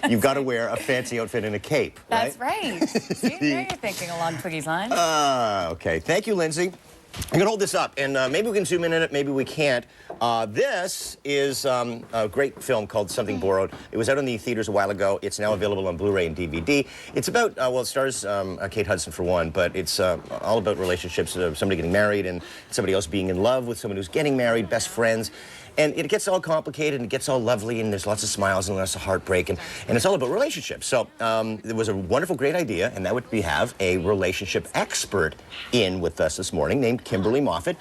you've got to wear a fancy outfit and a cape, right? That's right. See, now you're thinking along Twiggy's lines. Okay. Thank you, Lindsay. I'm going to hold this up, and maybe we can zoom in on it, maybe we can't. This is a great film called Something Borrowed. It was out in the theaters a while ago. It's now available on Blu-ray and DVD. It's about, well, it stars Kate Hudson for one, but it's all about relationships of somebody getting married and somebody else being in love with someone who's getting married, best friends. And it gets all complicated and it gets all lovely and there's lots of smiles and lots of heartbreak and it's all about relationships. So it was a wonderful, great idea, and that would be have a relationship expert in with us this morning named Kimberly Moffit.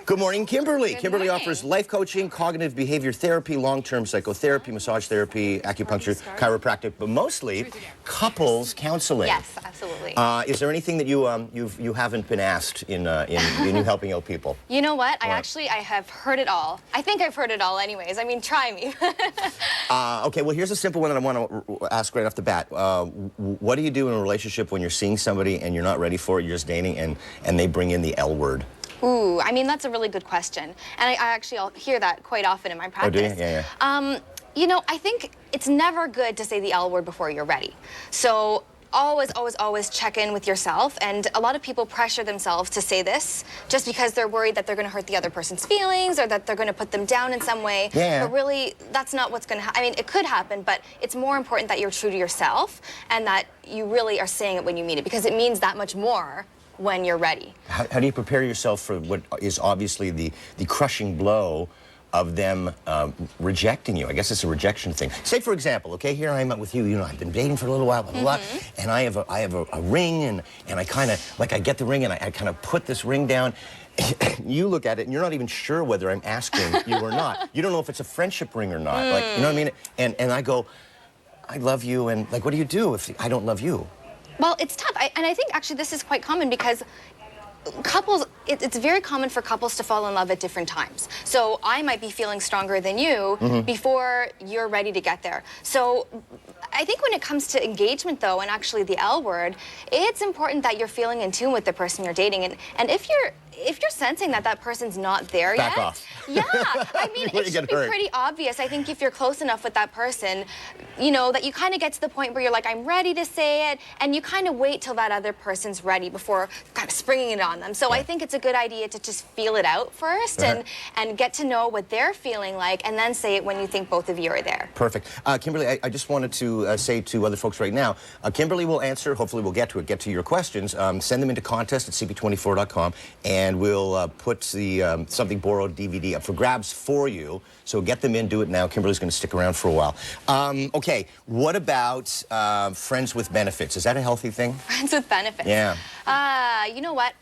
Good morning, Kimberly. Kimberly offers life coaching, cognitive behavior therapy, long-term psychotherapy, massage therapy, acupuncture, chiropractic, but mostly couples counseling. Yes, absolutely. Is there anything that you haven't been asked in you helping out people? You know what? I have heard it all. I think I've heard it all anyways. I mean, try me. Okay, well, here's a simple one that I want to ask right off the bat. What do you do in a relationship when you're seeing somebody and you're not ready for it, you're just dating, and they bring in the L word? Ooh, I mean, that's a really good question. And I'll hear that quite often in my practice. Oh, do you? Yeah. You know, I think it's never good to say the L word before you're ready. So always, always, always check in with yourself. And a lot of people pressure themselves to say this just because they're worried that they're going to hurt the other person's feelings or that they're going to put them down in some way. Yeah. But really, that's not what's going to happen. I mean, it could happen, but it's more important that you're true to yourself and that you really are saying it when you mean it, because it means that much more when you're ready. How do you prepare yourself for what is obviously the crushing blow of them rejecting you? I guess it's a rejection thing. Say, for example, okay, here I am with you. You know, I've been dating for a little while, blah, blah, blah, and I have a ring, and I kind of, like, I get the ring, and I kind of put this ring down. You look at it, and you're not even sure whether I'm asking you or not. You don't know if it's a friendship ring or not. Like, you know what I mean? And I go, I love you, and, like, what do you do if I don't love you? Well, it's tough, and I think actually this is quite common because couples, it's very common for couples to fall in love at different times. So I might be feeling stronger than you before you're ready to get there. So I think when it comes to engagement, though, and actually the L word, it's important that you're feeling in tune with the person you're dating. And if you're sensing that that person's not there Back yet, off. yeah, I mean, it should be pretty obvious. I think if you're close enough with that person, you know, that you kind of get to the point where you're like, I'm ready to say it, and you kind of wait till that other person's ready before kind of springing it on them. So I think it's a good idea to just feel it out first and get to know what they're feeling like, and then say it when you think both of you are there. Perfect. Kimberly, I just wanted to say to other folks right now, Kimberly will answer, hopefully we'll get to your questions. Send them into contest at CP24.com, and we'll put the Something Borrowed DVD up for grabs for you. So get them in, do it now. Kimberly's going to stick around for a while. Okay, what about friends with benefits? Is that a healthy thing? Friends with benefits? Yeah. You know what?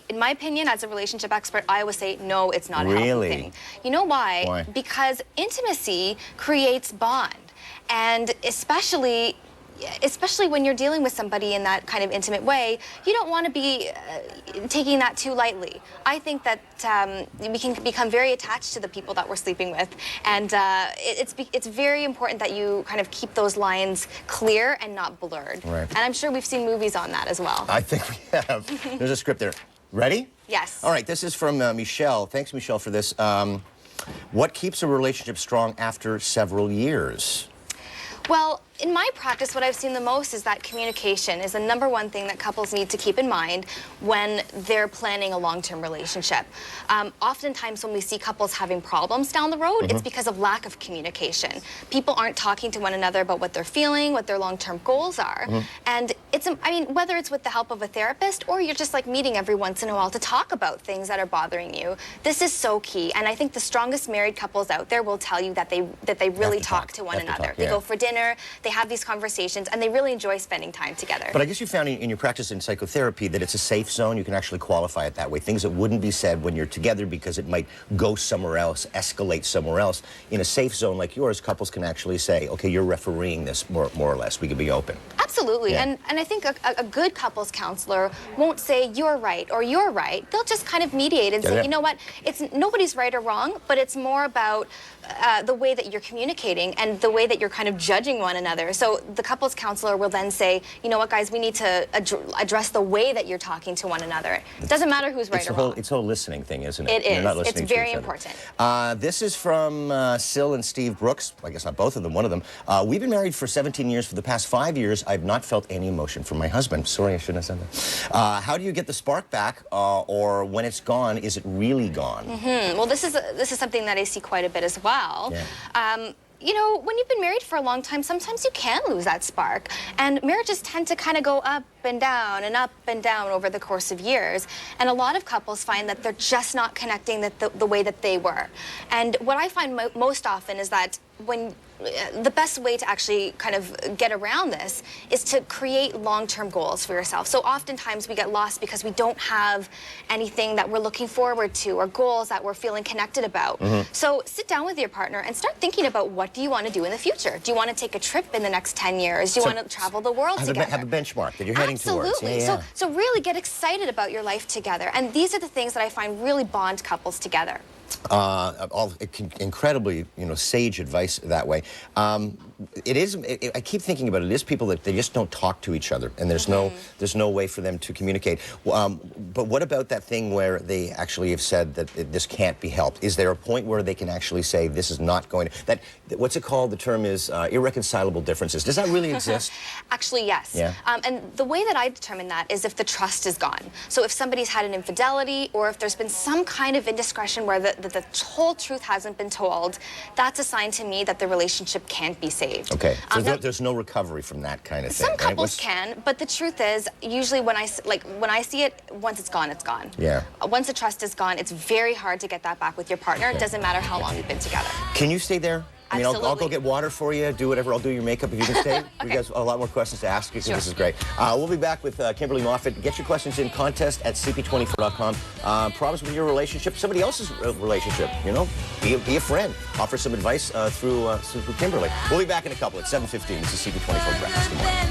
In my opinion, as a relationship expert, I would say no, it's not a healthy thing. You know why? Why? Because intimacy creates bond. And especially when you're dealing with somebody in that kind of intimate way, you don't want to be taking that too lightly. I think that we can become very attached to the people that we're sleeping with, and it's very important that you kind of keep those lines clear and not blurred. Right. And I'm sure we've seen movies on that as well. I think we have. There's a script there. Ready? Yes. All right, this is from Michelle. Thanks, Michelle, for this. What keeps a relationship strong after several years? Well, in my practice, what I've seen the most is that communication is the #1 thing that couples need to keep in mind when they're planning a long-term relationship. Oftentimes when we see couples having problems down the road, it's because of lack of communication. People aren't talking to one another about what they're feeling, what their long-term goals are. And I mean, whether it's with the help of a therapist or you're just like meeting every once in a while to talk about things that are bothering you, this is so key. And I think the strongest married couples out there will tell you that they really talk to one another. They go for dinner, they have these conversations, and they really enjoy spending time together. But I guess you found in your practice in psychotherapy that it's a safe zone. You can actually qualify it that way. Things that wouldn't be said when you're together because it might go somewhere else, escalate somewhere else. In a safe zone like yours, couples can actually say, okay, you're refereeing this more or less. We can be open. Absolutely. And I think a good couples counselor won't say you're right or you're right. They'll just kind of mediate and say, you know what, nobody's right or wrong, but it's more about the way that you're communicating and the way that you're kind of judging one another. So the couples counselor will then say, you know what, guys, we need to address the way that you're talking to one another. It doesn't matter who's right or wrong. It's a whole listening thing, isn't it? It is. You're not listening It's to very each other. important. This is from Syl and Steve Brooks. I guess not both of them, one of them. We've been married for 17 years. For the past 5 years, I've not felt any emotion from my husband. Sorry, I shouldn't have said that. How do you get the spark back, or when it's gone, is it really gone? Well, this is something that I see quite a bit as well. Yeah. You know, when you've been married for a long time, sometimes you can lose that spark. And marriages tend to kind of go up and down over the course of years. And a lot of couples find that they're just not connecting the way that they were. And what I find most often is that when the best way to actually kind of get around this is to create long-term goals for yourself. So oftentimes we get lost because we don't have anything that we're looking forward to or goals that we're feeling connected about. So sit down with your partner and start thinking about, what do you want to do in the future? Do you want to take a trip in the next 10 years? Do you want to travel the world together? Have a benchmark that you're heading towards. Absolutely. So really get excited about your life together. And these are the things that I find really bond couples together. Incredibly, sage advice that way. I keep thinking about it. It is people that they just don't talk to each other, and there's no way for them to communicate. But what about that thing where they actually have said that this can't be helped? Is there a point where they can actually say this is not going to? What's it called? The term is irreconcilable differences. Does that really exist? Actually, yes. Yeah. And the way that I determine that is if the trust is gone. So if somebody's had an infidelity, or if there's been some kind of indiscretion where the whole truth hasn't been told, that's a sign to me that the relationship can't be saved. Okay. So there's no recovery from that kind of thing. Some couples can, but the truth is, usually when I see it, once it's gone, it's gone. Yeah. Once the trust is gone, it's very hard to get that back with your partner. Okay. It doesn't matter how long you've been together. Can you stay there? I mean, I'll go get water for you, do whatever, I'll do your makeup if you can stay. Okay. We got a lot more questions to ask you, so This is great. We'll be back with Kimberly Moffit. Get your questions in, contest at CP24.com. Problems with your relationship, somebody else's relationship, be a friend. Offer some advice through Kimberly. We'll be back in a couple at 7:15. This is CP24 Breakfast. Good morning.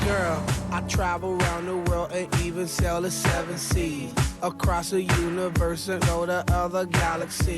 Girl, I travel around the world and even sail the 7 seas. Across the universe and go to other galaxies.